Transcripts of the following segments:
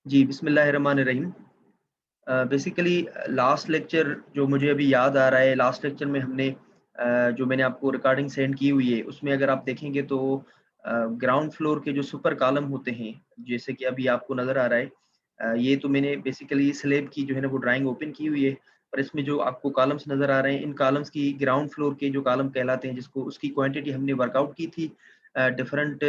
जी, बिस्मिल्लाहिर्रहमानिर्रहीम। Basically last lecture जो मुझे अभी याद आ रहा है, लास्ट लेक्चर में हमने जो मैंने आपको रिकॉर्डिंग सेंड की हुई है, उसमें अगर आप देखेंगे तो ग्राउंड फ्लोर के जो सुपर कॉलम होते हैं, जैसे कि अभी आपको नज़र आ रहा है। ये तो मैंने बेसिकली स्लैब की जो है ना वो ड्राइंग ओपन की हुई है, और इसमें जो आपको कॉलम्स नज़र आ रहे हैं, इन कॉलम्स की ग्राउंड फ्लोर के जो कॉलम कहलाते हैं, जिसको उसकी क्वांटिटी हमने वर्कआउट की थी। डिफरेंट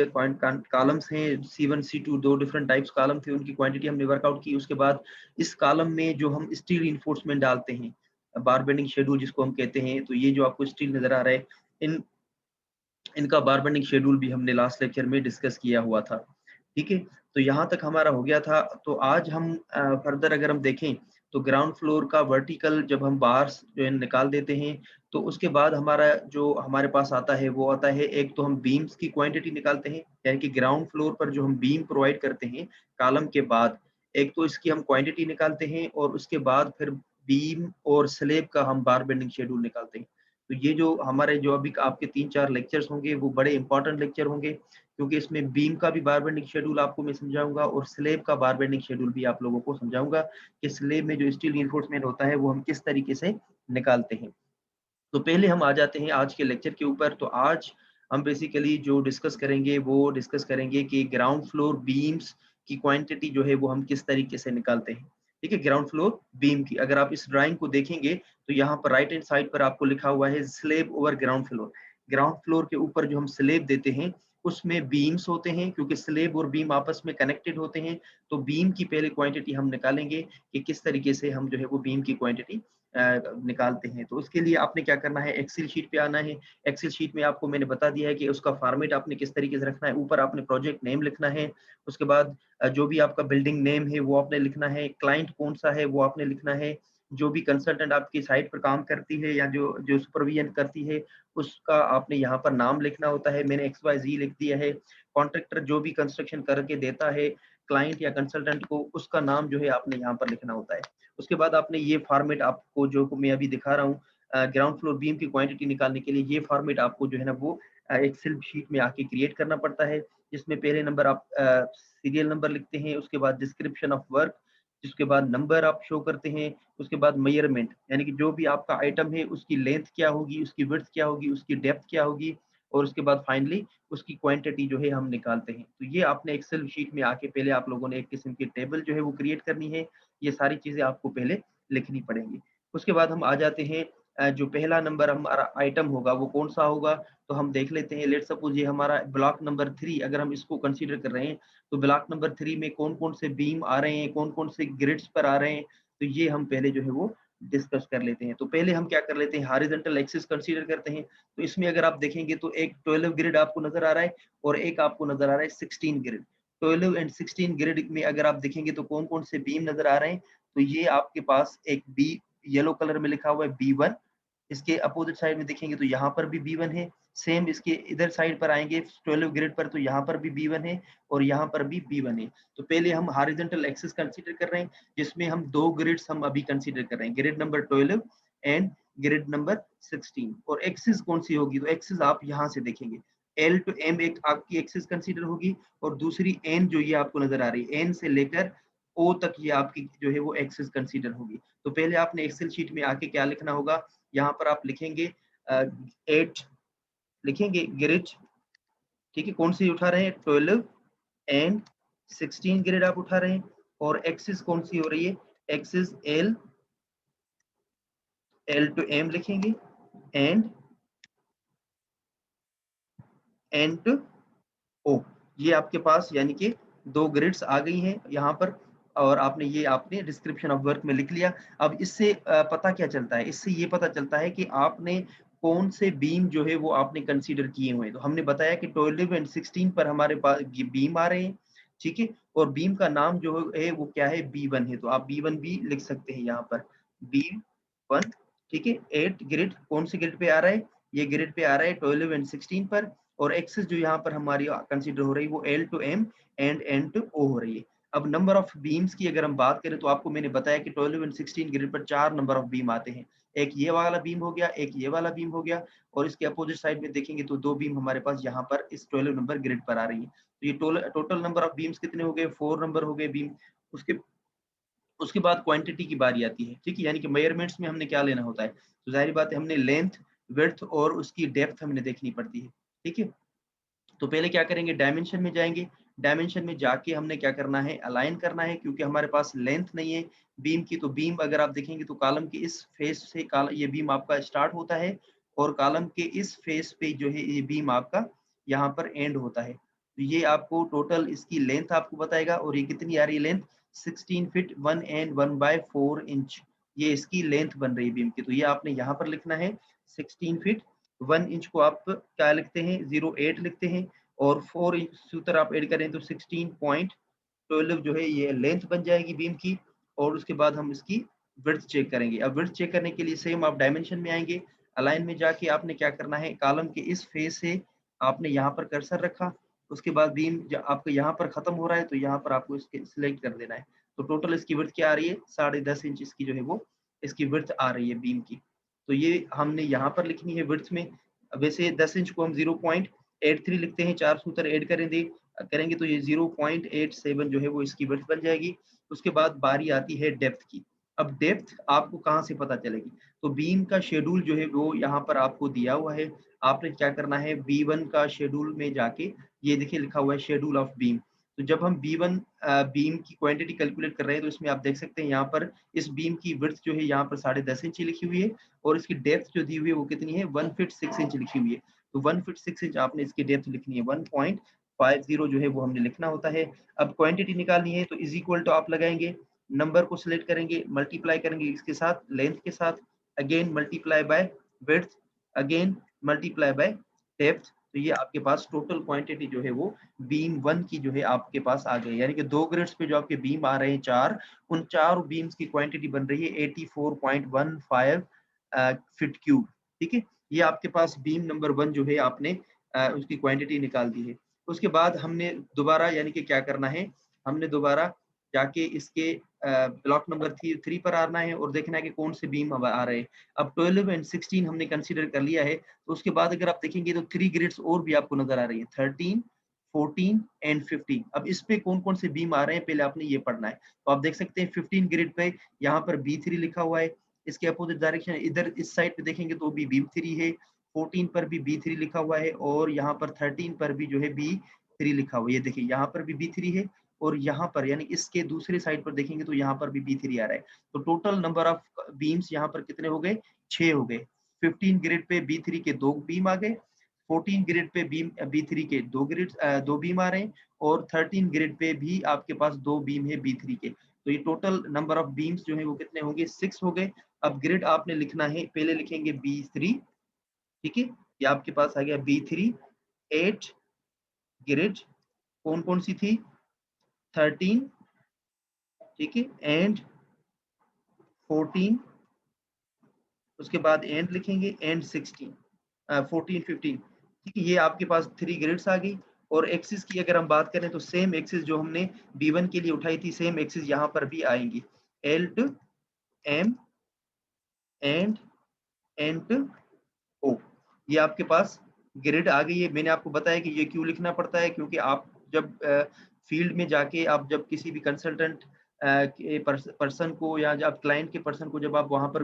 कॉलम्स हैं, C1 C2 2 different types column थे, उनकी क्वांटिटी हमने वर्कआउट की। उसके बाद इस कॉलम में जो हम स्टील रिइंफोर्समेंट डालते हैं, बार बेंडिंग शेड्यूल जिसको हम कहते हैं, तो ये जो आपको स्टील नज़र आ रहा है, इन इनका बार बेंडिंग शेड्यूल भी हमने लास्ट लेक्चर में डिस्कस किया हुआ था। ठीक है? तो यहाँ तक हमारा हो गया था। तो आज हम फर्दर अगर हम देखें, तो ग्राउंड फ्लोर का वर्टिकल जब हम बार्स जो है निकाल देते हैं, तो उसके बाद हमारा जो हमारे पास आता है, वो आता है, एक तो हम बीम्स की क्वांटिटी निकालते हैं, यानी कि ग्राउंड फ्लोर पर जो हम बीम प्रोवाइड करते हैं कॉलम के बाद, एक तो इसकी हम क्वांटिटी निकालते हैं, और उसके बाद फिर बीम और स्लैब का हम बार बेंडिंग शेड्यूल निकालते हैं। तो ये जो हमारे जो अभी आपके 3-4 लेक्चर्स होंगे, वो बड़े इंपॉर्टेंट लेक्चर होंगे, क्योंकि इसमें बीम का भी बार बेंडिंग शेड्यूल आपको मैं समझाऊँगा, और स्लैब का बार बेंडिंग शेड्यूल भी आप लोगों को समझाऊँगा कि स्लैब में जो स्टील रिइंफोर्समेंट होता है, वो हम किस तरीके से निकालते हैं। तो पहले हम आ जाते हैं आज के लेक्चर के ऊपर। तो आज हम बेसिकली जो डिस्कस करेंगे, वो डिस्कस करेंगे कि ग्राउंड फ्लोर बीम्स की क्वांटिटी जो है वो हम किस तरीके से निकालते हैं। ठीक है? ग्राउंड फ्लोर बीम की अगर आप इस ड्राइंग को देखेंगे, तो यहाँ पर राइट हैंड साइड पर आपको लिखा हुआ है slab over ground floor. Ground floor के ऊपर जो हम स्लैब देते हैं, उसमें बीम्स होते हैं, क्योंकि स्लैब और बीम आपस में कनेक्टेड होते हैं। तो बीम की पहले क्वांटिटी हम निकालेंगे कि किस तरीके से हम जो है वो बीम की क्वांटिटी निकालते हैं। तो उसके लिए आपने क्या करना है, एक्सेल शीट पे आना है। एक्सेल शीट में आपको मैंने बता दिया है कि उसका फॉर्मेट आपने किस तरीके से रखना है। ऊपर आपने प्रोजेक्ट नेम लिखना है, उसके बाद जो भी आपका बिल्डिंग नेम है वो आपने लिखना है, क्लाइंट कौन-सा है वो आपने लिखना है, जो भी कंसल्टेंट आपकी साइट पर काम करती है या जो जो सुपरविजन करती है, उसका आपने यहाँ पर नाम लिखना होता है। मैंने XYZ लिख दिया है। कॉन्ट्रैक्टर जो भी कंस्ट्रक्शन करके देता है क्लाइंट या कंसल्टेंट को, उसका नाम जो है आपने यहाँ पर लिखना होता है। उसके बाद आपने ये फॉर्मेट आपको जो मैं अभी दिखा रहा हूँ, ग्राउंड फ्लोर बीम की क्वांटिटी निकालने के लिए ये फॉर्मेट आपको जो है ना वो एक्सेल शीट में आके क्रिएट करना पड़ता है। जिसमें पहले नंबर आप सीरियल नंबर लिखते हैं, उसके बाद डिस्क्रिप्शन ऑफ वर्क, जिसके बाद नंबर आप शो करते हैं, उसके बाद मेजरमेंट, यानी कि जो भी आपका आइटम है उसकी लेंथ क्या होगी, उसकी विड्थ क्या होगी, उसकी डेप्थ क्या होगी, और उसके बाद फाइनली उसकी क्वांटिटी जो है हम निकालते हैं। तो ये आपने एक्सेल शीट में आके पहले आप लोगों ने एक किस्म की टेबल जो है वो क्रिएट करनी है। ये सारी चीज़ें आपको पहले लिखनी पड़ेंगी। उसके बाद हम आ जाते हैं, जो पहला नंबर हमारा आइटम होगा वो कौन-सा होगा, तो हम देख लेते हैं। लेट्स सपोज़ ये हमारा ब्लॉक नंबर 3 अगर हम इसको कंसीडर कर रहे हैं, तो ब्लॉक नंबर 3 में कौन-कौन से बीम आ रहे हैं, कौन-कौन से ग्रिड्स पर आ रहे हैं, तो ये हम पहले जो है वो डिस्कस कर लेते हैं। तो पहले हम क्या कर लेते हैं, हॉरिज़ॉन्टल एक्सिस कंसीडर करते हैं। तो इसमें अगर आप देखेंगे तो एक 12 ग्रिड आपको नज़र आ रहा है, और एक आपको नज़र आ रहा है 16 ग्रिड। 12 एंड 16 ग्रिड में अगर आप देखेंगे तो कौन-कौन से बीम नज़र आ रहे हैं, तो ये आपके पास एक बी येलो कलर में लिखा हुआ है B1। इसके अपोजिट साइड में देखेंगे तो यहाँ पर भी B1 है। सेम इसके इधर साइड पर आएँगे 12 ग्रिड पर, तो यहाँ पर भी B1 है, और यहाँ पर भी B1 है। तो पहले हम हॉरिजॉन्टल एक्सिस कंसीडर कर रहे हैं, जिसमें हम 2 ग्रिड्स हम अभी कंसीडर कर रहे हैं, grid number 12 and grid number 16। और एक्सिस कौन-सी होगी, तो एक्सिस आप यहाँ से देखेंगे। L टू M एक आपकी एक्सिस कंसीडर होगी, और दूसरी N जो ये आपको नज़र आ रही है, N से लेकर O तक ये आपकी जो है वो एक्सिस कंसीडर होगी। तो पहले आपने एक्सेल शीट में आके क्या लिखना होगा, यहाँ पर आप लिखेंगे 8 लिखेंगे ग्रिड। ठीक है? कौन सी उठा रहे हैं, 12 एंड 16 ग्रिड आप उठा रहे हैं, और एक्सिस कौन सी हो रही है, एक्सिस L टू M लिखेंगे, एंड N टू O। ये आपके पास यानी कि 2 ग्रिड्स आ गई हैं यहाँ पर, और आपने डिस्क्रिप्शन ऑफ वर्क में लिख लिया। अब इससे पता क्या चलता है, इससे ये पता चलता है कि आपने कौन से बीम जो है वो आपने कंसीडर किए हुए हैं। तो हमने बताया कि 12 एंड 16 पर हमारे पास ये बीम आ रहे हैं, ठीक है? और बीम का नाम जो है वो क्या है, B1 है। तो आप B1 भी लिख सकते हैं यहाँ पर, B1, ठीक है? 8 ग्रिड कौन से ग्रिड पे आ रहा है, ये ग्रिड पे आ रहा है 12 एंड 16 पर, और एक्सिस जो यहाँ पर हमारी कंसीडर हो रही है वो L to M and N to O हो रही है। अब नंबर ऑफ बीम्स की अगर हम बात करें, तो आपको मैंने बताया कि 12 एंड 16 ग्रिड पर 4 नंबर ऑफ बीम आते हैं। एक ये वाला बीम हो गया, एक ये वाला बीम हो गया, और इसके अपोजिट साइड में देखेंगे तो 2 बीम हमारे पास यहाँ पर इस 12 नंबर ग्रिड पर आ रही है। तो ये टोटल नंबर ऑफ बीम्स कितने हो गए, 4 नंबर हो गए बीम। उसके उसके बाद क्वांटिटी की बारी आती है, ठीक है, यानी कि मेजरमेंट्स में हमने क्या लेना होता है, तो जाहिर बात है हमने लेंथ, विड्थ और उसकी डेप्थ हमने देखनी पड़ती है, ठीक है। तो पहले क्या करेंगे, डायमेंशन में जाएंगे। डायमेंशन में जाके हमने क्या करना है, अलाइन करना है, क्योंकि हमारे पास लेंथ नहीं है बीम की। तो बीम अगर आप देखेंगे तो कॉलम के इस फेस से ये बीम आपका स्टार्ट होता है और कॉलम के इस फेस पे जो है ये बीम आपका यहाँ पर एंड होता है। तो ये आपको टोटल इसकी लेंथ आपको बताएगा, और ये कितनी आ रही है लेंथ, 16 फीट 1 एंड 1/4 इंच, ये इसकी लेंथ बन रही है बीम की। तो ये आपने यहाँ पर लिखना है 16 फीट 1 इंच को आप क्या लिखते हैं, 08 लिखते हैं, और 4 इंच सूत्र आप ऐड करें तो 16.12 जो है ये लेंथ बन जाएगी बीम की। और उसके बाद हम इसकी विड्थ चेक करेंगे। अब विड्थ चेक करने के लिए सेम आप डायमेंशन में आएंगे, अलाइन में जाके आपने क्या करना है, कॉलम के इस फेस से आपने यहाँ पर कर्सर रखा, उसके बाद बीम आपका यहाँ पर खत्म हो रहा है तो यहाँ पर आपको इसके सिलेक्ट कर देना है। तो टोटल इसकी विड्थ क्या आ रही है, 10.5 इंच इसकी जो है वो इसकी विड्थ आ रही है बीम की। तो ये हमने यहाँ पर लिखनी है विड्थ में। वैसे 10 इंच को हम 0.83 लिखते हैं, 4 सूत्र ऐड करेंगे तो ये 0.87 जो है वो इसकी विड्थ बन जाएगी। उसके बाद बारी आती है डेप्थ की। अब डेप्थ आपको कहाँ से पता चलेगी, तो बीम का शेड्यूल जो है वो यहाँ पर आपको दिया हुआ है। आपने क्या करना है, B1 का शेड्यूल में जाके, ये देखिए लिखा हुआ है शेड्यूल ऑफ बीम। तो जब हम B1 बीम की क्वांटिटी कैलकुलेट कर रहे हैं तो इसमें आप देख सकते हैं यहाँ पर इस बीम की विड्थ जो है यहाँ पर 10.5 इंच लिखी हुई है, और इसकी डेप्थ जो दी हुई है वो कितनी है, 1 फीट 6 इंच लिखी हुई है। तो 1 फीट 6 इंच आपने इसकी डेप्थ लिखनी है, 1.50 जो है वो हमने लिखना होता है। अब क्वांटिटी निकालनी है तो इज इक्वल टू आप लगाएंगे, नंबर को सिलेक्ट करेंगे, मल्टीप्लाई करेंगे इसके साथ, लेंथ के साथ, again multiply by width, again multiply by depth. तो ये आपके पास टोटल क्वांटिटी जो है वो बीम 1 की जो है आपके पास आ गई। यानी कि 2 ग्रिड्स पे जो आपके बीम आ रहे हैं 4, उन 4 बीम्स की क्वांटिटी बन रही है 84.15 फीट क्यूब, ठीक है। ये आपके पास बीम नंबर 1 जो है आपने उसकी क्वांटिटी निकाल दी है। उसके बाद हमने दोबारा यानी कि क्या करना है, हमने दोबारा जाके इसके ब्लॉक नंबर 3 पर आना है और देखना है कि कौन से बीम अब आ रहे हैं। अब 12 एंड 16 हमने कंसीडर कर लिया है, तो उसके बाद अगर आप देखेंगे तो 3 ग्रिड्स और भी आपको नजर आ रही है, 13, 14 एंड 15। अब इस पे कौन कौन से बीम आ रहे हैं पहले आपने ये पढ़ना है। तो आप देख सकते हैं 15 ग्रिड पे यहाँ पर B3 लिखा हुआ है, इसके अपोजिट डायरेक्शन इधर इस साइड पे देखेंगे तो भी B3 है, 14 पर भी B3 लिखा हुआ है, और यहाँ पर 13 पर भी जो है B3 लिखा हुआ है। ये देखिए यहाँ पर भी B3 है, और यहाँ पर यानी इसके दूसरे साइड पर देखेंगे तो यहाँ पर भी B3 आ रहा है। तो टोटल नंबर ऑफ बीम्स यहाँ पर कितने हो गए, 6 हो गए। 15 ग्रिड पे B3 के 2 बीम आ गए, 14 ग्रिड पे बीम B3 के 2 बीम आ रहे हैं, और 13 ग्रिड पे भी आपके पास 2 बीम है B3 के। तो ये टोटल नंबर ऑफ बीम्स जो है वो कितने होंगे, 6 हो गए। अब ग्रिड आपने लिखना है, पहले लिखेंगे B3, ठीक है, ये आपके पास आ गया B3, 8 ग्रिड कौन कौन सी थी, 13, ठीक है, एंड 14, उसके बाद एंड लिखेंगे, एंड 16, 14, 15, ठीक है। ये आपके पास 3 ग्रिड्स आ गई। और एक्सिस की अगर हम बात करें तो सेम एक्सिस जो हमने B1 के लिए उठाई थी, सेम एक्सिस यहाँ पर भी आएंगी, L to M and N to O। ये आपके पास ग्रिड आ गई है। मैंने आपको बताया कि ये क्यों लिखना पड़ता है, क्योंकि आप जब फील्ड में जाके आप जब किसी भी कंसल्टेंट के पर्सन को या जब क्लाइंट के पर्सन को जब आप वहाँ पर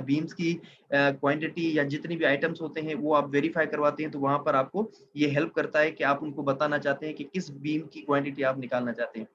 बीम्स की क्वांटिटी या जितने भी आइटम्स होते हैं वो आप वेरीफाई करवाते हैं, तो वहाँ पर आपको ये हेल्प करता है कि आप उनको बताना चाहते हैं कि किस बीम की क्वांटिटी आप निकालना चाहते हैं।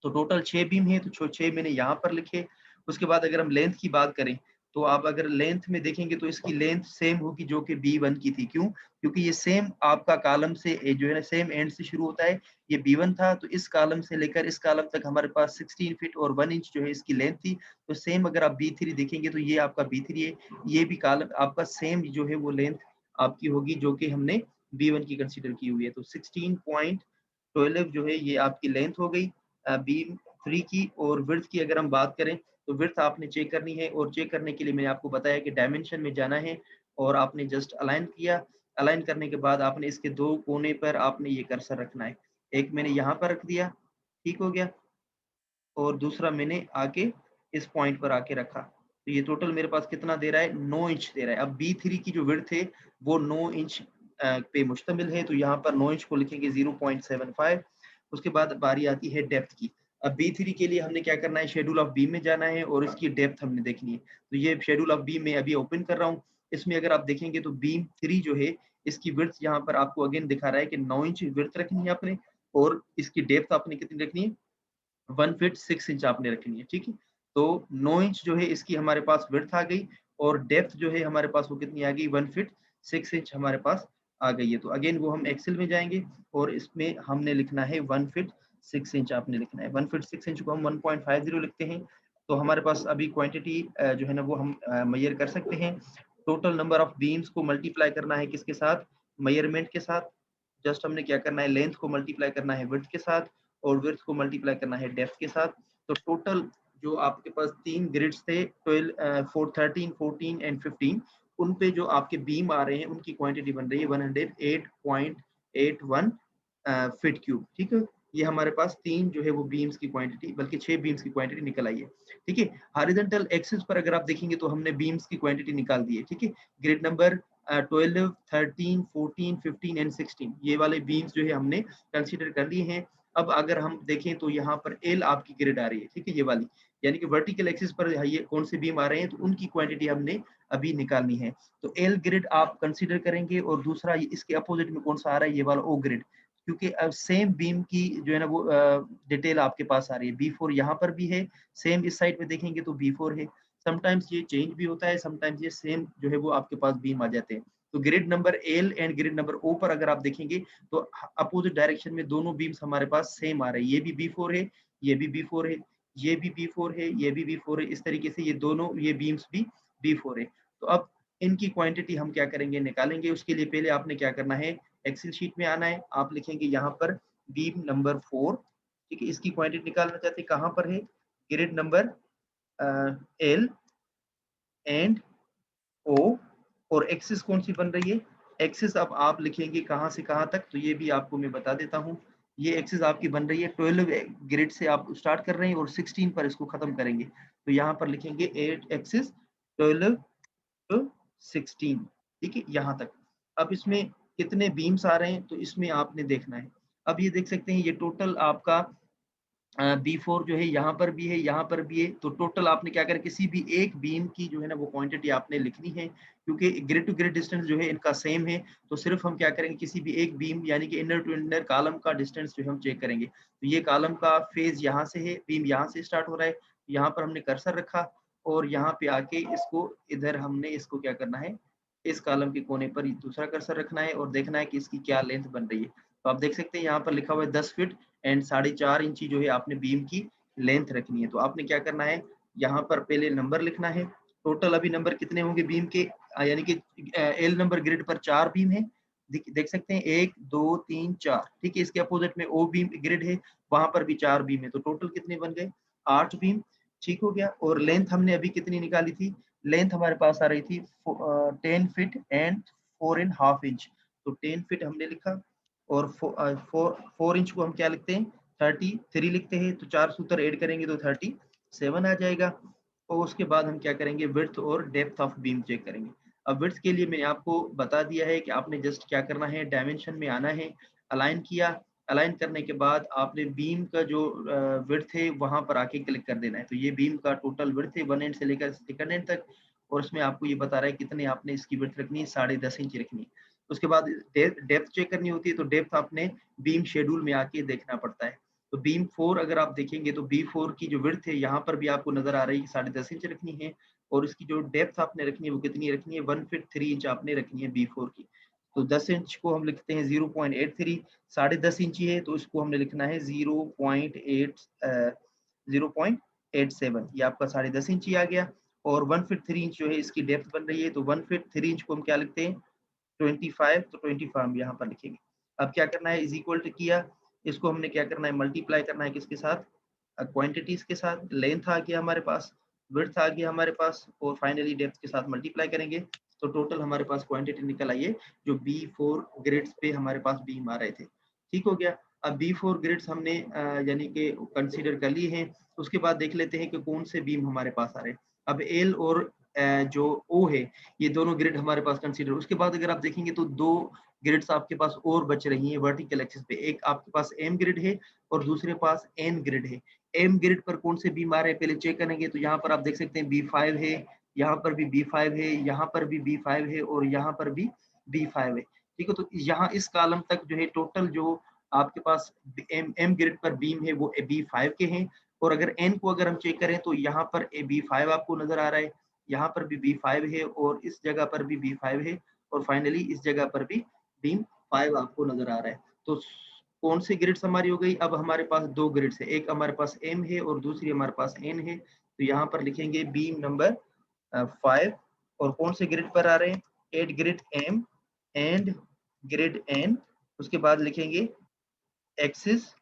तो टोटल 6 बीम है, तो 6 मैंने यहाँ पर लिखे। उसके बाद अगर हम लेंथ की बात करें तो आप अगर लेंथ में देखेंगे तो इसकी लेंथ सेम होगी जो कि B1 की थी। क्यों? क्योंकि ये सेम आपका कॉलम से जो है ना सेम एंड से शुरू होता है। ये B1 था तो इस कॉलम से लेकर इस कॉलम तक हमारे पास 16 फीट और 1 इंच जो है इसकी लेंथ थी। तो सेम अगर आप B3 देखेंगे तो ये आपका B3 है, ये भी कॉलम आपका सेम जो है वो लेंथ आपकी होगी जो कि हमने B1 की कंसीडर की हुई है। तो 16.12 जो है ये आपकी लेंथ हो गई बीम 3 की। और विड्थ की अगर हम बात करें तो विड्थ आपने चेक करनी है, और चेक करने के लिए मैंने आपको बताया कि डायमेंशन में जाना है और आपने जस्ट अलाइन किया। अलाइन करने के बाद आपने इसके 2 कोने पर आपने ये कर्सर रखना है। एक मैंने यहाँ पर रख दिया, ठीक हो गया, और दूसरा मैंने आके इस पॉइंट पर आके रखा। तो ये टोटल मेरे पास कितना दे रहा है, 9 इंच दे रहा है। अब B3 की जो विड्थ है वो 9 इंच पे मुश्तमिल है, तो यहाँ पर 9 इंच को लिखेंगे 0.75। उसके बाद बारी आती है डेप्थ की। अब B3 के लिए हमने क्या करना है, शेड्यूल ऑफ बीम में जाना है और इसकी डेप्थ हमने देखनी है। तो ये शेड्यूल ऑफ बीम में अभी ओपन कर रहा हूँ। इसमें अगर आप देखेंगे तो बीम 3 जो है इसकी विड्थ यहाँ पर आपको अगेन दिखा रहा है कि 9 इंच विड्थ रखनी है आपने और इसकी डेप्थ आपने कितनी रखनी है, 1 फीट 6 इंच आपने रखनी है, ठीक है। तो 9 इंच जो है इसकी हमारे पास विड्थ आ गई और डेप्थ जो है हमारे पास वो कितनी आ गई, 1 फीट 6 इंच हमारे पास आ गई है। तो अगेन वो हम एक्सेल में जाएंगे और इसमें हमने लिखना है 1 फीट 6 इंच आपने लिखना है। 1 फीट 6 इंच को हम 1.50 लिखते हैं। तो हमारे पास अभी क्वांटिटी जो है ना वो हम मेजर कर सकते हैं। टोटल नंबर ऑफ बीम्स को मल्टीप्लाई करना है किसके साथ, मेजरमेंट के साथ। जस्ट हमने क्या करना है, लेंथ को मल्टीप्लाई करना है विड्थ के साथ और विड्थ को मल्टीप्लाई करना है डेप्थ के साथ। तो टोटल जो आपके पास 3 ग्रिड्स थे 12 13 14 एंड 15, उन पे जो आपके बीम आ रहे हैं उनकी क्वांटिटी बन रही है 108.81 फीट क्यूब, ठीक है। ये हमारे पास 3 जो है वो बीम्स की क्वांटिटी, बल्कि 6 बीम्स की क्वांटिटी निकल आई है, ठीक है। हॉरिजॉन्टल एक्सिस पर अगर आप देखेंगे तो हमने बीम्स की क्वांटिटी निकाल दी है, ठीक है। ग्रिड नंबर 12 13 14 15 एंड 16 ये वाले बीम्स जो है हमने कंसीडर कर लिए हैं। अब अगर हम देखें तो यहाँ पर एल आपकी ग्रिड आ रही है, ठीक है, ये वाली, यानी कि वर्टिकल एक्सिस पर ये कौन से बीम आ रहे हैं तो उनकी क्वांटिटी हमने अभी निकालनी है। तो एल ग्रिड आप कंसीडर करेंगे और दूसरा इसके अपोजिट में कौन सा आ रहा है, ये वाला ओ ग्रिड, क्योंकि अब सेम बीम की जो है ना वो डिटेल आपके पास आ रही है। B4 यहाँ पर भी है, सेम इस साइड में देखेंगे तो B4 है। समटाइम्स ये चेंज भी होता है, समटाइम्स ये सेम जो है वो आपके पास बीम आ जाते हैं। तो grid number L and grid number O पर अगर आप देखेंगे तो अपोजिट डायरेक्शन में दोनों बीम्स हमारे पास सेम आ रहे हैं। ये भी B4 है, ये भी B4 है, ये भी B4 है, ये भी B4 है। इस तरीके से ये दोनों ये बीम्स भी B4 है। तो अब इनकी क्वांटिटी हम क्या करेंगे, निकालेंगे। उसके लिए पहले आपने क्या करना है, एक्सेल शीट में आना है। आप लिखेंगे यहाँ पर बीम नंबर 4, ठीक है। इसकी क्वांटिटी निकालना चाहते हैं, कहाँ पर है, ग्रिड नंबर एल एंड ओ, और एक्सिस कौन सी बन रही है, एक्सिस अब आप लिखेंगे कहाँ से कहाँ तक, तो ये भी आपको मैं बता देता हूँ। ये एक्सिस आपकी बन रही है 12 ग्रिड से आप स्टार्ट कर रहे हैं और 16 पर इसको खत्म करेंगे। तो यहाँ पर लिखेंगे 8 एक्सिस 12 टू 16, ठीक है, यहाँ तक। अब इसमें कितने बीम्स आ रहे हैं तो इसमें आपने देखना है। अब ये देख सकते हैं ये टोटल आपका B4 जो है यहाँ पर भी है, यहाँ पर भी है। तो टोटल आपने क्या करें, किसी भी एक बीम की जो है ना वो क्वांटिटी आपने लिखनी है, क्योंकि ग्रिड टू ग्रिड डिस्टेंस जो है इनका सेम है। तो सिर्फ हम क्या करेंगे, किसी भी एक बीम यानी कि इनर टू इनर कॉलम का डिस्टेंस जो है हम चेक करेंगे। तो ये कॉलम का फेज यहाँ से है, बीम यहाँ से स्टार्ट हो रहा है, यहाँ पर हमने कर्सर रखा और यहाँ पे आके इसको इधर हमने इसको क्या करना है, इस कॉलम के कोने पर दूसरा कर्सर रखना है और देखना है कि इसकी क्या लेंथ बन रही है। तो आप देख सकते हैं यहाँ पर लिखा हुआ है 10 फीट एंड 4.5 इंची जो है आपने बीम की लेंथ रखनी है। तो आपने क्या करना है, यहाँ पर पहले नंबर लिखना है। टोटल अभी नंबर कितने होंगे बीम के, यानी कि एल नंबर ग्रिड पर 4 बीम है, देख सकते हैं 1 2 3 4, ठीक है। इसके अपोजिट में ओ बीम ग्रिड है, वहां पर भी 4 बीम है। तो टोटल कितने बन गए, 8 बीम, ठीक हो गया। और लेंथ हमने अभी कितनी निकाली थी, लेंथ हमारे पास आ रही थी 10 फीट एंड 4.5 इंच। तो 10 फीट हमने लिखा और 4 इंच को हम क्या लिखते हैं, 33 लिखते हैं। तो 4 सूत्र ऐड करेंगे तो 37 आ जाएगा। और उसके बाद हम क्या करेंगे, विड्थ और डेप्थ ऑफ बीम चेक करेंगे। अब विड्थ के लिए मैंने आपको बता दिया है कि आपने जस्ट क्या करना है, डायमेंशन में आना है, अलाइन किया, अलाइन करने के बाद आपने बीम का जो विड्थ है वहां पर आके क्लिक कर देना है। तो ये बीम का टोटल विड्थ है 1 एंड से लेकर 2 एंड तक, और उसमें आपको ये बता रहा है कितने आपने इसकी विड्थ रखनी है, 10.5 इंच रखनी है। उसके बाद डेप्थ चेक करनी होती है, तो डेप्थ आपने बीम शेड्यूल में आके देखना पड़ता है। तो बीम 4 अगर आप देखेंगे तो B4 की जो विड्थ है यहाँ पर भी आपको नजर आ रही है 10.5 इंच रखनी है, और इसकी जो डेप्थ आपने रखनी है वो कितनी रखनी है, 1 फीट 3 इंच आपने रखनी है B4 की। तो 10 इंच को हम लिखते हैं 0.83, 10.5 इंची है तो इसको हमने लिखना है 0.87, ये आपका 10.5 इंची आ गया। और 1 फीट 3 इंच जो है इसकी डेप्थ बन रही है, तो 1 फीट 3 इंच को हम क्या लिखते हैं, 25, तो 25 हम यहाँ पर लिखेंगे। अब क्या करना है, इज इक्वल टू किया, इसको हमने क्या करना है, मल्टीप्लाई करना है किसके साथ, क्वांटिटीज के साथ। लेंथ आ गया हमारे पास, विड्थ आ गया हमारे पास, और फाइनली डेप्थ के साथ मल्टीप्लाई करेंगे तो टोटल हमारे पास क्वांटिटी निकल आई है जो B4 ग्रिड्स पे हमारे पास बीम आ रहे थे। ठीक हो गया। अब B4 ग्रिड्स हमने यानी कि कंसीडर कर लिए हैं। उसके बाद देख लेते हैं कि कौन से बीम हमारे पास आ रहे हैं। अब एल और जो ओ है, ये दोनों ग्रिड हमारे पास कंसीडर। उसके बाद अगर आप देखेंगे तो 2 ग्रिड्स आपके पास और बच रही हैं वर्टिकल एक्सिस पे। एक आपके पास एम ग्रिड है और दूसरे पास एन ग्रिड है। एम ग्रिड पर कौन से बीम आ रहे हैं पहले चेक करेंगे। तो यहाँ पर आप देख सकते हैं B5 है, यहाँ पर भी B5 है, यहाँ पर भी B5 है और यहाँ पर भी B5 है। ठीक है, तो यहाँ इस कॉलम तक जो है टोटल जो आपके पास एम ग्रिड पर बीम है वो B5 के हैं। और अगर एन को अगर हम चेक करें तो यहाँ पर B5 आपको नजर आ रहा है, यहाँ पर भी B5 है और इस जगह पर भी B5 है और फाइनली इस जगह पर भी बीम 5 आपको नजर आ रहा है। तो कौन सी ग्रिड्स हमारी हो गई? अब हमारे पास दो ग्रिड्स है, एक हमारे पास एम है और दूसरी हमारे पास एन है। तो यहाँ पर लिखेंगे बीम नंबर 5 और कौन से ग्रिड पर आ रहे हैं? At grid M and grid N. उसके बाद लिखेंगे एक्सिस,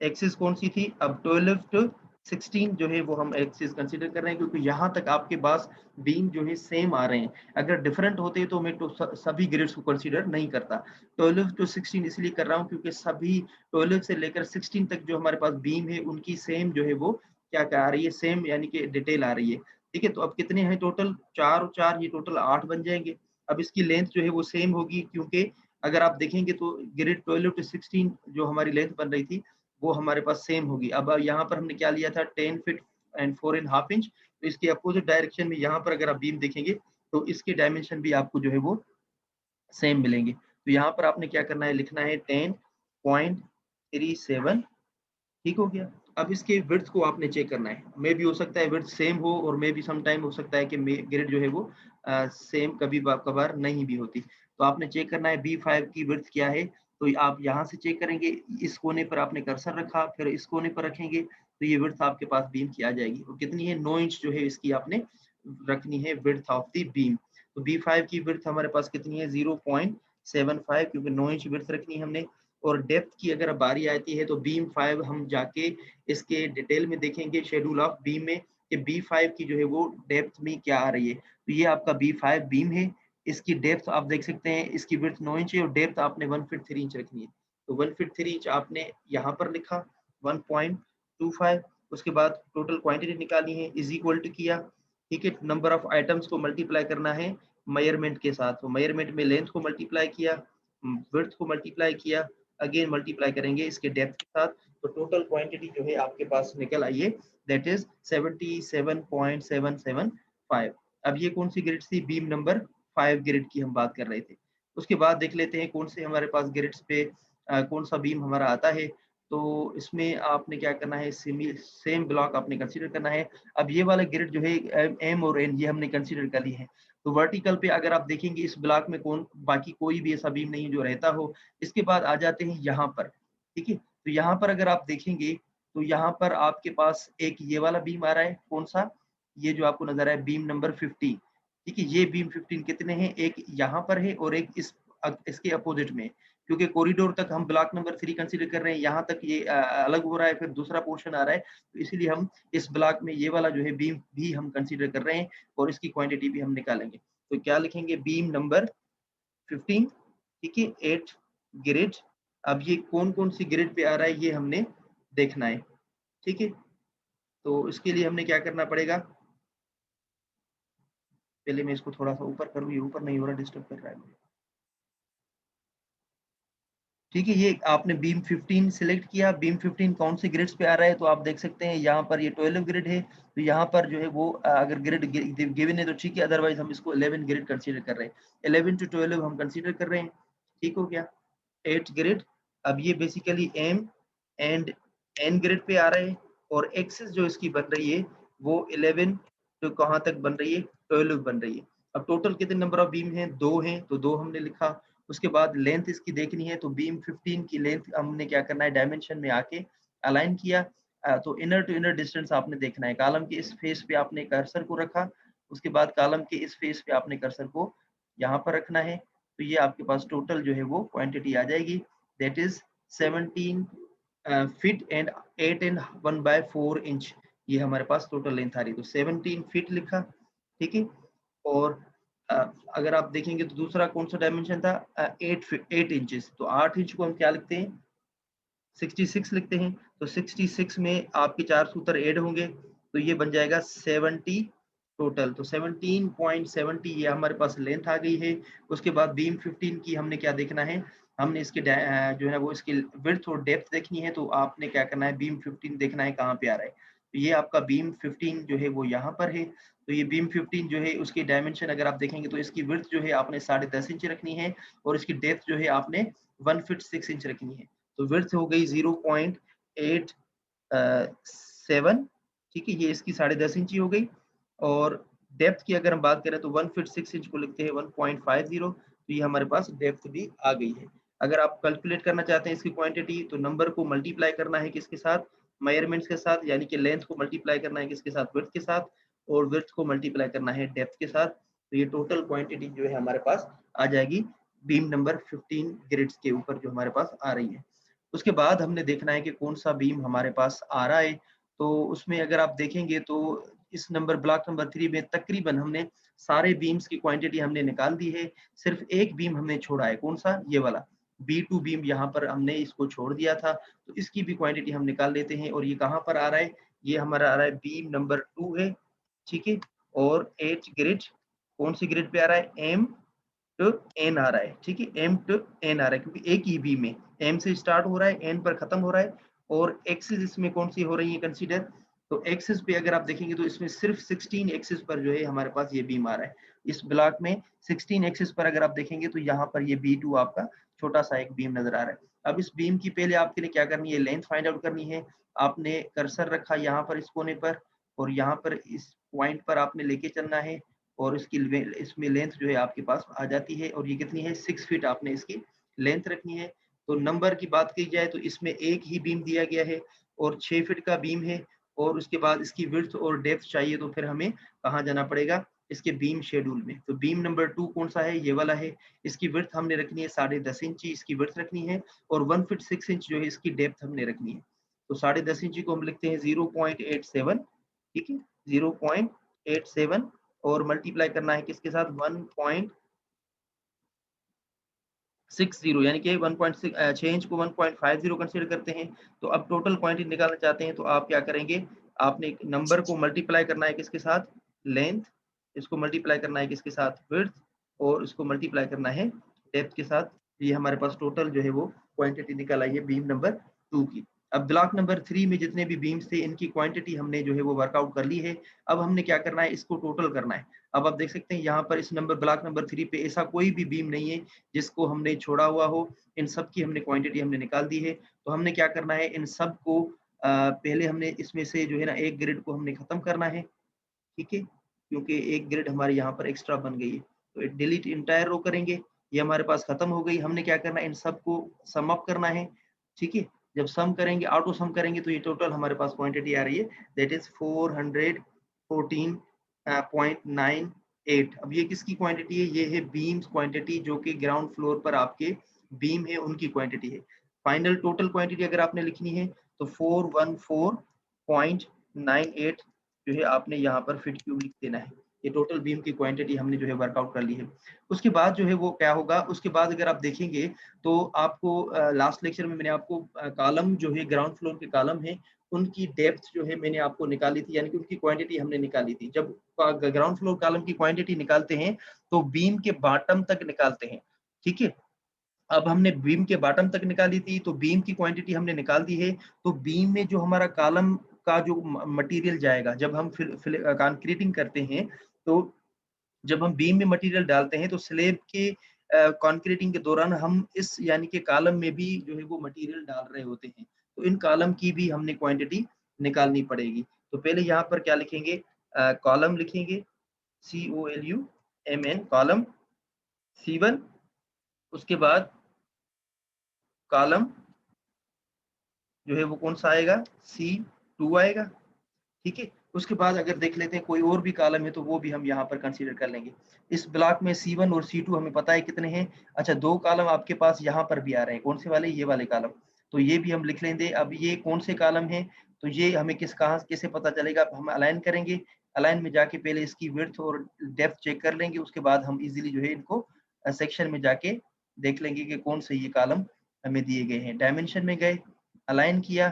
एक्सिस कौन सी थी? अब 12 टू 16 जो है वो हम एक्सिस कंसीडर कर रहे हैं क्योंकि यहाँ तक आपके पास बीम जो है सेम आ रहे हैं। अगर डिफरेंट होते तो मैं तो सभी ग्रिड्स को कंसीडर नहीं करता। 12 टू 16 इसलिए कर रहा हूँ क्योंकि सभी 12 से लेकर 16 तक जो हमारे पास बीम है उनकी सेम जो है वो क्या क्या आ रही है? सेम यानी कि डिटेल आ रही है। ठीक है, तो अब कितने हैं टोटल? 4 और 4 ये टोटल 8 बन जाएंगे। अब इसकी लेंथ जो है वो सेम होगी क्योंकि अगर आप देखेंगे तो ग्रिड 12 टू 16 जो हमारी लेंथ बन रही थी वो हमारे पास सेम होगी। अब यहाँ पर हमने क्या लिया था? 10 फीट एंड 4.5 इंच। तो इसके अपोजिट डायरेक्शन में यहाँ पर अगर आप बीम देखेंगे तो इसके डायमेंशन भी आपको जो है वो सेम मिलेंगे। तो यहाँ पर आपने क्या करना है? लिखना है 10.37। ठीक हो गया। अब इसके विड्थ को आपने चेक करना है। मे भी हो सकता है विड्थ सेम हो और मे भी सम टाइम हो सकता है कि ग्रिड जो है वो सेम कभी कभार नहीं भी होती। तो आपने चेक करना है B5 की विड्थ क्या है। तो आप यहाँ से चेक करेंगे, इस कोने पर आपने कर्सर रखा, फिर इस कोने पर रखेंगे तो ये विड्थ आपके पास बीम की आ जाएगी। और कितनी है? 9 इंच जो है इसकी आपने रखनी है विड्थ ऑफ द बीम। तो B5 की विड्थ हमारे पास कितनी है? 0.75 क्योंकि 9 इंच विड्थ रखनी है हमने। और डेप्थ की अगर बारी आती है तो बीम 5 हम जाके इसके डिटेल में देखेंगे शेड्यूल ऑफ बीम में कि B5 की जो है वो डेप्थ में क्या आ रही है। तो ये आपका B5 बीम है। इसकी डेप्थ आप देख सकते हैं, इसकी विड्थ 9 इंच है और डेप्थ आपने 1 फीट 3 इंच रखनी है। तो 1 फीट 3 इंच आपने यहाँ पर लिखा 1.25। उसके बाद टोटल क्वांटिटी निकाली है, इज इक्वल टू किया। ठीक है, नंबर ऑफ आइटम्स को मल्टीप्लाई करना है मेजरमेंट के साथ। तो मेजरमेंट में लेंथ को मल्टीप्लाई किया, विड्थ को मल्टीप्लाई किया, अगेन मल्टीप्लाई करेंगे इसके डेप्थ के साथ। तो टोटल क्वांटिटी जो है आपके पास निकल आई है, दैट इज 77.775। अब ये कौन सी ग्रिड थी? बीम नंबर 5 ग्रिड की हम बात कर रहे थे। उसके बाद देख लेते हैं कौन से हमारे पास ग्रिड्स पे कौन सा बीम हमारा आता है। तो इसमें आपने क्या करना है? सेम ब्लॉक आपने कंसीडर करना है। अब ये वाला ग्रिड जो है एम और एन ये हमने कंसीडर कर ली है। तो वर्टिकल पे अगर आप देखेंगे इस ब्लॉक में कौन बाकी कोई भी ऐसा बीम नहीं जो रहता हो। इसके बाद आ जाते हैं यहाँ पर। ठीक है, तो यहाँ पर अगर आप देखेंगे तो यहाँ पर आपके पास एक ये वाला बीम आ रहा है। कौन सा? ये जो आपको नजर आ रहा है बीम नंबर 15। ठीक है, ये बीम 15 कितने हैं? एक यहाँ पर है और एक इसके अपोजिट में। क्योंकि कॉरिडोर तक हम ब्लॉक नंबर 3 कंसीडर कर रहे हैं, यहाँ तक ये अलग हो रहा है, फिर दूसरा पोर्शन आ रहा है। तो इसीलिए हम इस ब्लॉक में ये वाला जो है बीम भी हम कंसीडर कर रहे हैं और इसकी क्वांटिटी भी हम निकालेंगे। तो क्या लिखेंगे? Beam number 15। ठीक है, 8 ग्रिड। अब ये कौन कौन सी ग्रिड पे आ रहा है ये हमने देखना है। ठीक है, तो इसके लिए हमने क्या करना पड़ेगा? पहले मैं इसको थोड़ा सा ऊपर करूँ, ये ऊपर नहीं हो रहा, डिस्टर्ब कर रहा है मुझे। ठीक है, ये आपने बीम 15 सिलेक्ट किया। बीम 15 कौन से ग्रिड्स पे आ रहा है? तो आप देख सकते हैं यहाँ पर ये 12 ग्रिड है। तो यहाँ पर जो है वो अगर ग्रिड गिवन है तो ठीक है, अदरवाइज हम इसको 11 ग्रिड कंसीडर कर रहे हैं। 11 टू 12 हम कंसीडर कर रहे हैं। ठीक हो गया। 8 ग्रिड। अब ये basically M and N grid पे आ रहा है और एक्सिस जो इसकी बन रही है वो 11 तो कहाँ तक बन रही है? 12 बन रही है। अब टोटल कितने नंबर ऑफ बीम हैं? 2 हैं, तो 2 हमने लिखा। उसके बाद लेंथ इसकी देखनी है तो बीम 15 की लेंथ हमने क्या करना है? डायमेंशन में आके अलाइन किया। तो इनर टू इनर डिस्टेंस आपने देखना है। कॉलम के इस फेस पे आपने कर्सर को रखा, उसके बाद कॉलम के इस फेस पे आपने कर्सर को यहाँ पर रखना है। तो ये आपके पास टोटल जो है वो क्वांटिटी आ जाएगी, that is 17 feet and 8 and 1/4 inch. ये हमारे पास टोटल लेंथ आ रही है। तो 17 फीट लिखा। ठीक है, और अ, अगर आप देखेंगे तो दूसरा कौन सा डायमेंशन था? 8 इंचेस। तो 8 इंच को हम क्या लिखते हैं? 66 लिखते हैं। तो 66 में आपके 4 सूत्र ऐड होंगे तो ये बन जाएगा 70 टोटल। तो 17.70 ये हमारे पास लेंथ आ गई है। उसके बाद बीम 15 की हमने क्या देखना है? हमने इसके जो है वो इसकी विड्थ और डेप्थ देखनी है, तो आपने क्या करना है, बीम 15 देखना है कहाँ पे आ रहा है। तो ये आपका बीम 15 जो है वो यहाँ पर है। तो ये बीम 15 जो है उसकी डायमेंशन अगर आप देखेंगे तो इसकी विड्थ जो है आपने 10.5 इंच रखनी है और इसकी डेप्थ जो है आपने 1 फीट 6 इंच रखनी है। तो विड्थ हो गई 0.8 7, ठीक है, ये इसकी 10.5 इंची हो गई। और डेप्थ की अगर हम बात करें तो 1 फीट 6 इंच को लिखते हैं 1.50, तो ये हमारे पास डेप्थ भी आ गई है। अगर आप कैलकुलेट करना चाहते हैं इसकी क्वांटिटी, तो नंबर को मल्टीप्लाई करना है किसके साथ, मेजरमेंट्स के साथ, यानी कि लेंथ को मल्टीप्लाई करना है किसके साथ, विड्थ के साथ, और विड्थ को मल्टीप्लाई करना है डेप्थ के साथ। तो ये टोटल क्वांटिटी जो है हमारे पास आ जाएगी बीम नंबर 15 ग्रिड्स के ऊपर जो हमारे पास आ रही है। उसके बाद हमने देखना है कि कौन सा बीम हमारे पास आ रहा है। तो उसमें अगर आप देखेंगे तो इस ब्लॉक नंबर 3 में तकरीबन हमने सारे बीम्स की क्वांटिटी हमने निकाल दी है। सिर्फ एक बीम हमने छोड़ा है, कौन सा, ये वाला B2 बीम, यहाँ पर हमने इसको छोड़ दिया था। तो इसकी भी क्वांटिटी हम निकाल लेते हैं। और ये कहाँ पर आ रहा है, ये हमारा आ रहा है बीम नंबर 2 है, ठीक है। और एच ग्रिड, कौन सी ग्रिड पे आ रहा है, एम टू एन आ रहा है, ठीक है, एम टू एन आ रहा है, क्योंकि एक ही बीम में एम से स्टार्ट हो रहा है, एन पर खत्म हो रहा है। और एक्सिस इसमें कौन सी हो रही है कंसीडर, तो एक्सिस पे अगर आप देखेंगे तो इसमें सिर्फ 16 एक्सिस पर जो है हमारे पास ये बीम आ रहा है। इस ब्लॉक में 16 एक्सिस पर अगर आप देखेंगे तो यहाँ पर ये B2 आपका छोटा सा एक बीम नजर आ रहा है। अब इस बीम की पहले आपके लिए क्या करनी है, लेंथ फाइंड आउट करनी है। आपने कर्सर रखा यहाँ पर इस कोने पर, और यहाँ पर इस पॉइंट पर आपने लेके चलना है, और इसमें लेंथ जो है आपके पास आ जाती है। और ये कितनी है, 6 फीट आपने इसकी लेंथ रखनी है। तो नंबर की बात की जाए तो इसमें एक ही बीम दिया गया है और 6 फीट का बीम है। और उसके बाद इसकी विड्थ और डेप्थ चाहिए, तो फिर हमें कहाँ जाना पड़ेगा, इसके बीम शेड्यूल में। तो बीम नंबर 2 कौन सा है, ये वाला है। इसकी विड्थ हमने रखनी है 10.5 इंची इसकी विड्थ रखनी है, और 1 फीट 6 इंच जो है इसकी डेप्थ हमने रखनी है। तो 10.5 इंची को हम लिखते हैं 0.87, ठीक है, 0.87, और मल्टीप्लाई करना है किसके साथ, 1.60, यानी कि 1.6 इंच को 1.50 कंसीडर करते हैं। तो अब टोटल क्वांटिटी निकालना चाहते हैं तो आप क्या करेंगे, आपने एक नंबर को मल्टीप्लाई करना है किसके साथ, लेंथ, इसको मल्टीप्लाई करना है किसके साथ, विड्थ, और इसको मल्टीप्लाई करना है डेप्थ के साथ। ये हमारे पास टोटल जो है वो क्वांटिटी निकल आई है बीम नंबर 2 की। अब ब्लॉक नंबर 3 में जितने भी बीम्स थे इनकी क्वांटिटी हमने जो है वो वर्कआउट कर ली है। अब हमने क्या करना है, इसको टोटल करना है। अब आप देख सकते हैं यहाँ पर इस ब्लॉक नंबर 3 पे ऐसा कोई भी बीम नहीं है जिसको हमने छोड़ा हुआ हो। इन सब की हमने क्वांटिटी हमने निकाल दी है। तो हमने क्या करना है, इन सब को पहले हमने इसमें से जो है ना एक ग्रिड को हमने खत्म करना है, ठीक है, क्योंकि एक ग्रिड हमारी यहाँ पर एक्स्ट्रा बन गई है। तो डिलीट इंटायर रो करेंगे, ये हमारे पास खत्म हो गई। हमने क्या करना है, इन सबको सम अप करना है, ठीक है। जब सम करेंगे, ऑटो सम करेंगे, तो ये टोटल हमारे पास क्वांटिटी आ रही है, दैट इज 414.98। अब ये किसकी क्वांटिटी है, ये है बीम्स क्वांटिटी, जो कि ग्राउंड फ्लोर पर आपके बीम है उनकी क्वांटिटी है। फाइनल टोटल क्वांटिटी अगर आपने लिखनी है तो 414.98 जो है आपने यहाँ पर फीट क्यूब लिख देना है। ये टोटल बीम की क्वांटिटी हमने जो है वर्कआउट कर ली है। उसके बाद जो है वो क्या होगा, उसके बाद अगर आप देखेंगे तो आपको लास्ट लेक्चर में मैंने आपको कॉलम जो है ग्राउंड फ्लोर के कॉलम है उनकी डेप्थ जो है मैंने आपको निकाली थी, यानी कि उनकी क्वांटिटी हमने निकाली थी। जब ग्राउंड फ्लोर कॉलम की क्वांटिटी निकालते हैं तो बीम के बॉटम तक निकालते हैं, ठीक है। अब हमने बीम के बॉटम तक निकाली थी, तो बीम की क्वांटिटी हमने निकाल दी है। तो बीम में जो हमारा कॉलम का जो मटेरियल जाएगा, जब हम कंक्रीटिंग करते हैं, तो जब हम बीम में मटेरियल डालते हैं तो स्लैब के कंक्रीटिंग के दौरान हम इस यानी कि कॉलम में भी जो है वो मटेरियल डाल रहे होते हैं। तो इन कॉलम की भी हमने क्वांटिटी निकालनी पड़ेगी। तो पहले यहाँ पर क्या लिखेंगे, कॉलम लिखेंगे, COLUMN, कॉलम C1। उसके बाद कॉलम जो है वो कौन सा आएगा, C2 आएगा, ठीक है। उसके बाद अगर देख लेते हैं कोई और भी कॉलम है तो वो भी हम यहाँ पर कंसीडर कर लेंगे। इस ब्लॉक में C1 और C2 हमें पता है कितने हैं। अच्छा, दो कॉलम आपके पास यहाँ पर भी आ रहे हैं, कौन से वाले, ये वाले कॉलम। तो ये भी हम लिख लेंगे। अब ये कौन से कॉलम है, तो ये हमें कहाँ कैसे पता चलेगा, हम अलाइन करेंगे। अलाइन में जाके पहले इसकी विड्थ और डेप्थ चेक कर लेंगे, उसके बाद हम इजीली जो है इनको सेक्शन में जाके देख लेंगे कि कौन से ये कॉलम हमें दिए गए हैं। डायमेंशन में गए, अलाइन किया,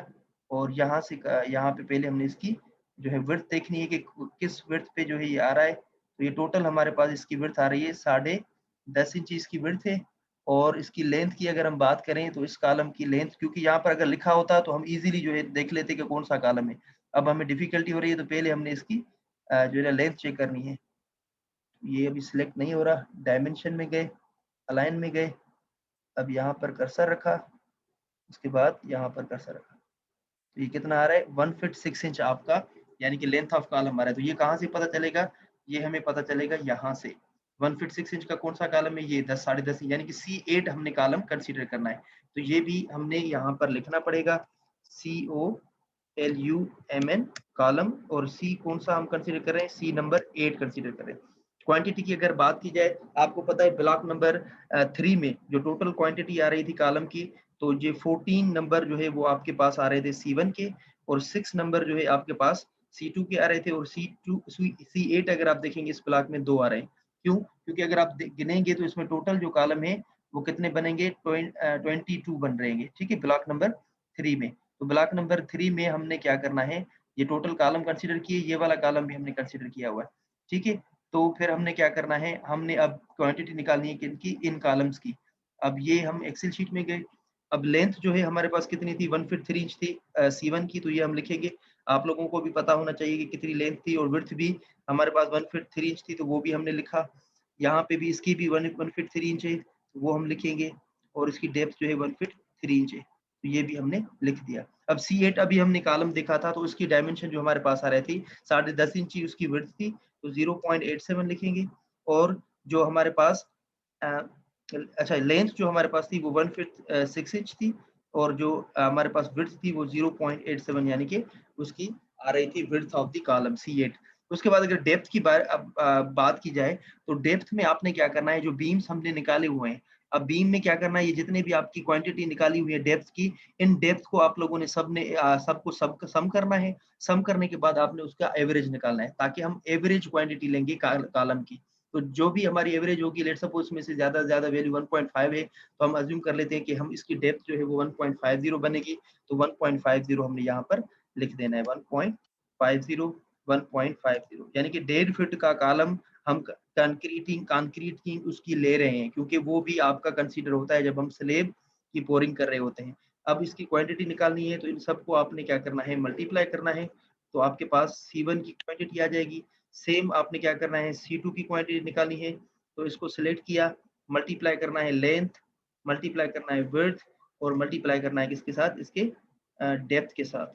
और यहाँ से यहाँ पे पहले हमने इसकी जो है विड्थ देखनी है कि किस विड्थ पे जो है ये आ रहा है। तो ये टोटल हमारे पास इसकी विड्थ आ रही है 10.5 इंच इसकी विड्थ है, और इसकी लेंथ की अगर हम बात करें तो इस कॉलम की लेंथ, क्योंकि यहाँ पर अगर लिखा होता तो हम इजीली जो है देख लेते कि कौन सा कॉलम है। अब हमें डिफिकल्टी हो रही है तो पहले हमने इसकी जो है लेंथ चेक करनी है। ये अभी सिलेक्ट नहीं हो रहा, डायमेंशन में गए, अलाइन में गए, अब यहाँ पर कर्सर रखा, उसके बाद यहाँ पर कर्सर रखा, तो ये कितना आ रहा है 1 फीट 6 इंच आपका यानी कि लेंथ ऑफ कॉलम आ रहा है। तो ये कहाँ से पता चलेगा, ये हमें पता चलेगा यहाँ से। 1 फीट 6 इंच का कौन सा कॉलम है, ये 10 साढ़े 10 यानी कि C8 हमने कॉलम कंसीडर करना है। तो ये भी हमने यहाँ पर लिखना पड़ेगा COLUMN कॉलम, और C कौन सा हम कंसीडर कर रहे हैं, C नंबर 8 कंसीडर कर रहे हैं। क्वांटिटी की अगर बात की जाए, आपको पता है ब्लॉक नंबर 3 में जो टोटल क्वांटिटी आ रही थी कॉलम की, तो ये 14 नंबर जो है वो आपके पास आ रहे थे C1 के, और 6 नंबर जो है आपके पास C2 के आ रहे थे, और C8 अगर आप देखेंगे इस ब्लॉक में 2 आ रहे हैं। क्यों? क्योंकि अगर आप गिनेंगे तो इसमें टोटल जो कॉलम है वो कितने बनेंगे, 22 बन रहेंगे, ठीक है, ब्लॉक नंबर 3 में। तो ब्लॉक नंबर 3 में हमने क्या करना है, ये टोटल कॉलम कंसीडर किए, ये वाला कॉलम भी हमने कंसीडर किया हुआ है, ठीक है। तो फिर हमने क्या करना है, हमने अब क्वांटिटी निकालनी है किनकी, इन कॉलम्स की। अब ये हम एक्सेल शीट में गए, अब लेंथ जो है हमारे पास कितनी थी, 1 फीट 3 इंच थी C1 की, तो ये हम लिखेंगे। आप लोगों को भी पता होना चाहिए कि कितनी लेंथ थी, और विड्थ भी हमारे पास 1 फीट 3 इंच थी, तो वो भी हमने लिखा। यहाँ पे भी इसकी भी 1 फीट 3 इंच है, तो वो हम लिखेंगे, और इसकी डेप्थ जो है 1 फीट 3 इंच है, तो ये भी हमने लिख दिया। अब C8 अभी हमने कॉलम देखा था, तो उसकी डायमेंशन जो हमारे पास आ रही थी 10.5 इंची उसकी विड्थ थी, तो 0.87 लिखेंगे। और जो हमारे पास अच्छा लेंथ जो हमारे पास थी वो 1 फीट 6 इंच थी, और जो हमारे पास विड्थ थी वो 0.87 यानी कि उसकी आ रही थी width of the column C8। उसके बाद अगर डेप्थ की बात की जाए, तो डेप्थ में आपने क्या करना है, जो बीम्स हमने निकाले हुए हैं, अब बीम में क्या करना है, ये जितने भी आपकी क्वांटिटी निकाली हुई है डेप्थ की, इन डेप्थ को आप लोगों ने सबको सब सम करना है। सम करने के बाद आपने उसका एवरेज निकालना है, ताकि हम एवरेज क्वांटिटी लेंगे कॉलम की। तो जो भी हमारी एवरेज होगी, लेट्स सपोज इसमें से ज्यादा से ज्यादा वैल्यू 1.5 है, तो हम अज्यूम कर लेते हैं कि हम इसकी डेप्थ जो है वो 1.50 बनेगी, तो 1.50 हमने यहाँ पर लिख देना है, 1.50 1.50 यानी कि 1.5 फीट का कॉलम हम कंक्रीटिंग उसकी ले रहे हैं, क्योंकि वो भी आपका कंसीडर होता है जब हम स्लेब की पोरिंग कर रहे होते हैं। अब इसकी क्वांटिटी निकालनी है, तो इन सबको आपने क्या करना है, मल्टीप्लाई करना है, तो आपके पास C1 की क्वांटिटी आ जाएगी। सेम आपने क्या करना है, C2 की क्वांटिटी निकालनी है, तो इसको सिलेक्ट किया, मल्टीप्लाई करना है लेंथ, मल्टीप्लाई करना है विड्थ, और मल्टीप्लाई करना है किसके साथ, इसके डेप्थ के साथ,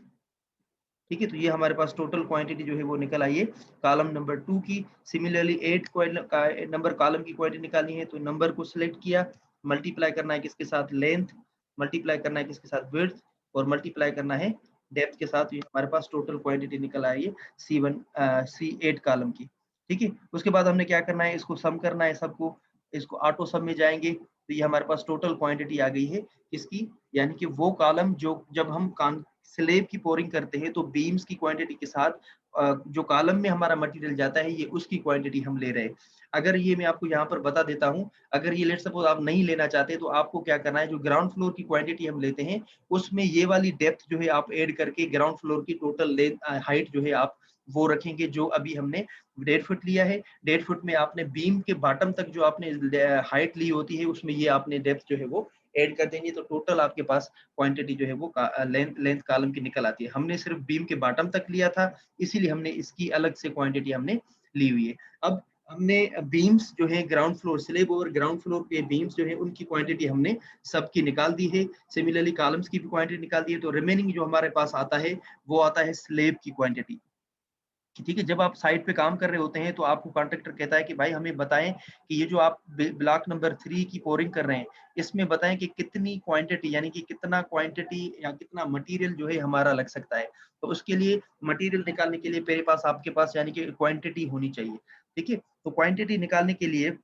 ठीक है। तो ये हमारे पास टोटल क्वांटिटी जो है वो निकल आई है कॉलम नंबर 2 की। सिमिलरली 8 नंबर कॉलम की क्वांटिटी निकालनी है, तो नंबर को सिलेक्ट किया, मल्टीप्लाई करना है किसके साथ, लेंथ, मल्टीप्लाई करना है किसके साथ, विड्थ, और मल्टीप्लाई करना है डेप्थ के साथ। ये हमारे पास टोटल क्वांटिटी निकल आई है C8 कॉलम की, ठीक है। उसके बाद हमने क्या करना है, इसको सम करना है सबको, इसको ऑटो सम में जाएंगे, तो ये हमारे पास टोटल क्वांटिटी आ गई है इसकी, यानी कि वो कॉलम जो जब हम स्लेब की पोरिंग करते हैं, तो बीम्स की क्वांटिटी के साथ जो कॉलम में हमारा मटेरियल जाता है, ये उसकी क्वांटिटी हम ले रहे हैं। अगर ये मैं आपको यहाँ पर बता देता हूँ, अगर ये लेट सपोज आप नहीं लेना चाहते, तो आपको क्या करना है, जो ग्राउंड फ्लोर की क्वांटिटी हम लेते हैं, उसमें ये वाली डेप्थ जो है आप ऐड करके ग्राउंड फ्लोर की टोटल लेंथ हाइट जो है आप वो रखेंगे, जो अभी हमने 1.5 फुट लिया है। 1.5 फुट में आपने बीम के बॉटम तक जो आपने हाइट ली होती है, उसमें ये आपने डेप्थ जो है वो ऐड कर देंगे, तो टोटल आपके पास क्वांटिटी जो है वो लेंथ लेंथ कॉलम की निकल आती है। हमने सिर्फ बीम के बॉटम तक लिया था, इसीलिए हमने इसकी अलग से क्वांटिटी हमने ली हुई है। अब हमने बीम्स जो है ग्राउंड फ्लोर स्लेब और ग्राउंड फ्लोर के बीम्स जो है उनकी क्वांटिटी हमने सबकी निकाल दी है। सिमिलरली कॉलम्स की भी क्वांटिटी निकाल दी है, तो रिमेनिंग जो हमारे पास आता है वो आता है स्लेब की क्वांटिटी। ठीक है, जब आप साइट पे काम कर रहे होते हैं, तो आपको कॉन्ट्रैक्टर कहता है कि भाई हमें बताएं कि ये जो आप ब्लॉक नंबर 3 की पोरिंग कर रहे हैं, इसमें बताएं कि कितनी क्वांटिटी यानी कि कितना क्वांटिटी या कितना मटेरियल जो है हमारा लग सकता है। तो उसके लिए मटेरियल निकालने के लिए मेरे पास आपके पास यानी कि क्वांटिटी होनी चाहिए। ठीक है, तो क्वांटिटी निकालने के लिए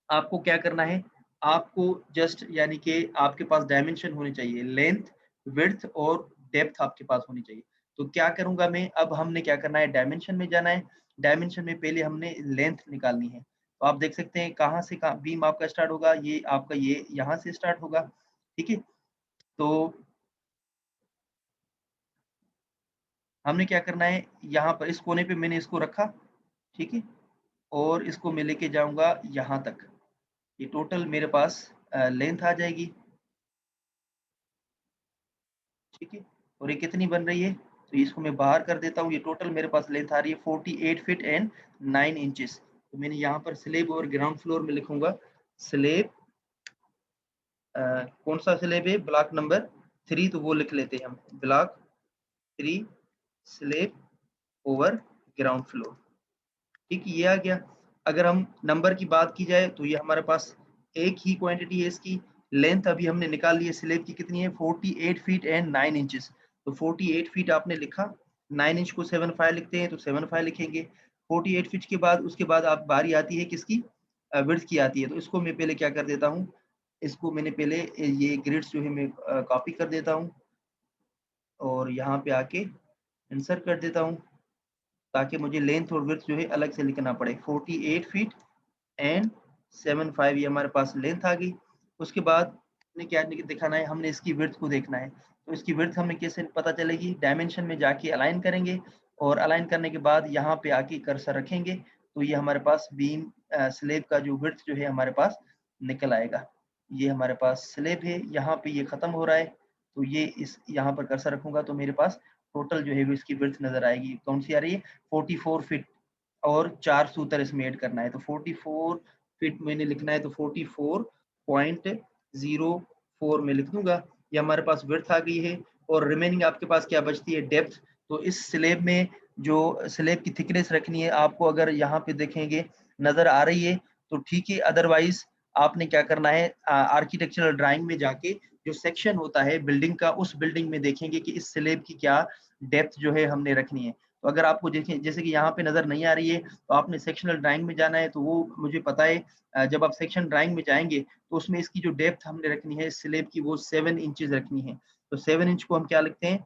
आपको क्या करना है, आपको जस्ट यानी कि आपके पास डायमेंशन होने चाहिए, लेंथ, विड्थ और डेप्थ आपके पास होनी चाहिए। तो क्या करूँगा मैं, अब हमने क्या करना है, डायमेंशन में जाना है। डायमेंशन में पहले हमने लेंथ निकालनी है। तो आप देख सकते हैं कहाँ से कहाँ बीम आपका स्टार्ट होगा, ये आपका ये यहाँ से स्टार्ट होगा। ठीक है? तो हमने क्या करना है, यहाँ पर इस कोने पे मैंने इसको रखा, ठीक है? और इसको मैं लेके जाऊँगा यहाँ तक। ये टोटल मेरे पास लेंथ आ जाएगी, ठीक है। और ये कितनी बन रही है, तो इसको मैं बाहर कर देता हूँ। ये टोटल मेरे पास लेंथ आ रही है 48 फीट एंड 9 इंचेस। तो मैंने यहाँ पर स्लेब और ग्राउंड फ्लोर में लिखूंगा स्लेब, कौन सा स्लेब है, ब्लॉक नंबर 3, तो वो लिख लेते हैं हम, block 3 slab over ground floor. ठीक, ये आ गया। अगर हम नंबर की बात की जाए तो ये हमारे पास एक ही क्वांटिटी है इसकी। लेंथ अभी हमने निकाल ली है स्लेब की, कितनी है 48 फीट एंड 9 इंचेस। तो 48 फीट आपने लिखा, 9 इंच को 7.5 लिखते हैं तो 7.5 लिखेंगे। 48 फीट के बाद उसके बाद आप बारी आती है किसकी, विड्थ की आती है। तो इसको मैं पहले क्या कर देता हूँ, इसको मैंने पहले ये ग्रिड्स जो है मैं कॉपी कर देता हूँ और यहाँ पे आके इंसर्ट कर देता हूँ, ताकि मुझे लेंथ और विड्थ जो है अलग से लिखना पड़े। 48 फीट एंड 7.5 ये हमारे पास लेंथ आ गई। उसके बाद हमें क्या दिखाना है, हमने इसकी विड्थ को देखना है। तो इसकी विड्थ हमें कैसे पता चलेगी, डायमेंशन में जाके अलाइन करेंगे और अलाइन करने के बाद यहाँ पे आके कर्सर रखेंगे, तो ये हमारे पास बीम स्लेब का जो विड्थ जो है हमारे पास निकल आएगा। ये हमारे पास स्लेब है, यहाँ पे ये खत्म हो रहा है, तो ये इस यहाँ पर कर्सर रखूंगा तो मेरे पास टोटल जो है वो इसकी विड्थ नजर आएगी। कौन सी आ रही है, 44 फीट, और 4 सूत्र इसमें ऐड करना है। तो 44 फीट मैंने लिखना है, तो 44.04 में लिख दूंगा। ये हमारे पास विड्थ आ गई है। और रिमेनिंग आपके पास क्या बचती है, डेप्थ। तो इस स्लेब में जो स्लेब की थिकनेस रखनी है आपको, अगर यहाँ पे देखेंगे नजर आ रही है तो ठीक है, अदरवाइज आपने क्या करना है, आर्किटेक्चरल ड्राइंग में जाके जो सेक्शन होता है बिल्डिंग का, उस बिल्डिंग में देखेंगे कि इस स्लेब की क्या डेप्थ जो है हमने रखनी है। तो अगर आपको देखें जैसे कि यहाँ पे नजर नहीं आ रही है, तो आपने सेक्शनल ड्राइंग में जाना है, तो वो मुझे पता है। जब आप सेक्शन ड्राइंग में जाएंगे तो उसमें इसकी जो डेप्थ हमने रखनी है स्लेब की, वो 7 इंचेस रखनी है। तो 7 इंच को हम क्या लिखते हैं,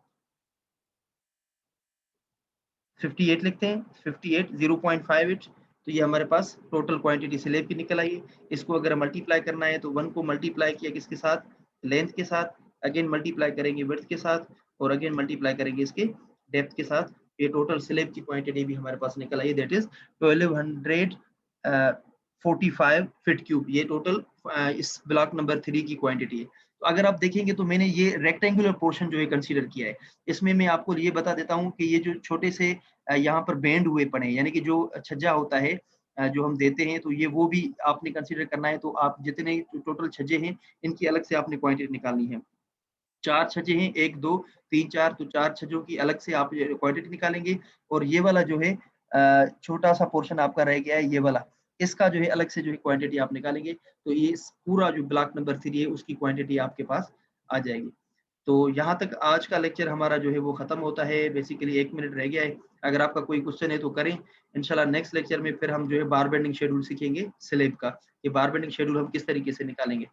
58 लिखते हैं, 58 0.5 इंच। तो ये हमारे पास टोटल क्वांटिटी स्लेब की निकल आई है। इसको अगर मल्टीप्लाई करना है तो 1 को मल्टीप्लाई किया किसके साथ, लेंथ के साथ, अगेन मल्टीप्लाई करेंगे विड्थ के साथ, और अगेन मल्टीप्लाई करेंगे इसके डेप्थ के साथ। ये टोटल स्लेब की क्वांटिटी भी हमारे पास निकल आई, दैट इज 1245 फीट क्यूब। ये टोटल इस ब्लॉक नंबर 3 की क्वांटिटी है। तो अगर आप देखेंगे तो मैंने ये रेक्टेंगुलर पोर्शन जो है कंसीडर किया है। इसमें मैं आपको ये बता देता हूँ कि ये जो छोटे से यहाँ पर बेंड हुए पड़े हैं, यानी कि जो छज्जा होता है जो हम देते हैं, तो ये वो भी आपने कंसीडर करना है। तो आप जितने टोटल छज्जे हैं इनकी अलग से आपने क्वांटिटी निकालनी है। 4 छज्जे हैं, 1 2 3 4, तो 4 छज्जों की अलग से आप क्वांटिटी निकालेंगे। और ये वाला जो है छोटा सा पोर्शन आपका रह गया है ये वाला, इसका जो है अलग से जो है क्वांटिटी आप निकालेंगे। तो ये पूरा जो ब्लॉक नंबर 3 है उसकी क्वांटिटी आपके पास आ जाएगी। तो यहाँ तक आज का लेक्चर हमारा जो है वो खत्म होता है। बेसिकली 1 मिनट रह गया है, अगर आपका कोई क्वेश्चन है तो करें। इंशाल्लाह नेक्स्ट लेक्चर में फिर हम जो है बार बेंडिंग शेड्यूल सीखेंगे स्लेब का, ये बार बेंडिंग शेड्यूल हम किस तरीके से निकालेंगे।